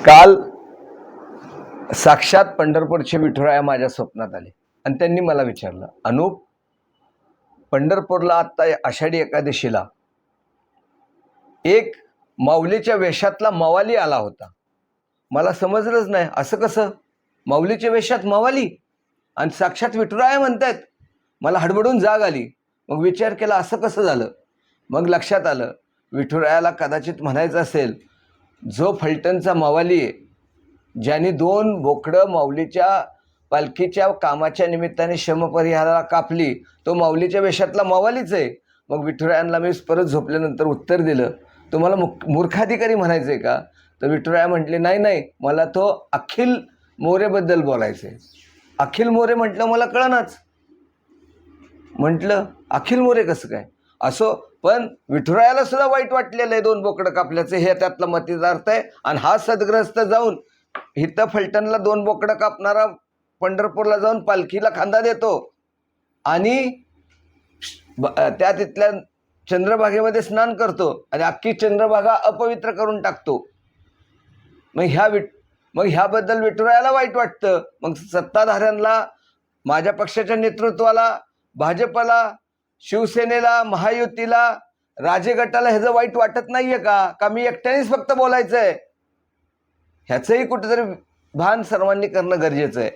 काल साक्षात पंढरपूरचे विठुराया माझ्या स्वप्नात आले आणि त्यांनी मला विचारलं, अनूप, पंढरपूरला आत्ता आषाढी एकादशीला एक माऊलीच्या वेशातला मवाली आला होता. मला समजलंच नाही, असं कसं माऊलीच्या वेशात मवाली आणि साक्षात विठुराया म्हणतायत. मला हडबडून जाग आली. मग विचार केला, असं कसं झालं. मग लक्षात आलं, विठुरायाला कदाचित म्हणायचं असेल, जो फलटणचा मवाली आहे, ज्याने 2 बोकडं माऊलीच्या पालखीच्या कामाच्या निमित्ताने श्रमपरिहाराला कापली, तो माऊलीच्या वेशातला मवालीच आहे. मग विठुरायांना मी परत झोपल्यानंतर उत्तर दिलं, तुम्हाला मूर्खाधिकारी म्हणायचं आहे का. तर विठुराया म्हटले, नाही नाही, मला तो अखिल मोरेबद्दल बोलायचं आहे. अखिल मोरे म्हटलं मला कळनाच. म्हटलं अखिल मोरे कसं काय. असो, पण विठुरायाला सुद्धा वाईट वाटलेलं आहे 2 बोकडं कापल्याचं, हे त्यातला मतीचा अर्थ आहे. आणि हा सदग्रस्त जाऊन इथं फलटणला 2 बोकडं कापणारा पंढरपूरला जाऊन पालखीला खांदा देतो आणि त्या तिथल्या चंद्रभागेमध्ये स्नान करतो आणि अख्खी चंद्रभागा अपवित्र करून टाकतो. मग ह्याबद्दल विठुरायाला वाईट वाटतं. मग सत्ताधाऱ्यांना, माझ्या पक्षाच्या नेतृत्वाला, भाजपला, शिवसेनेला, महायुतीला, राजेगटाला ह्याचं वाईट वाटत नाहीये का मी एकट्यानेच फक्त बोलायचं आहे. ह्याचंही कुठेतरी भान सर्वांनी करणं गरजेचं आहे.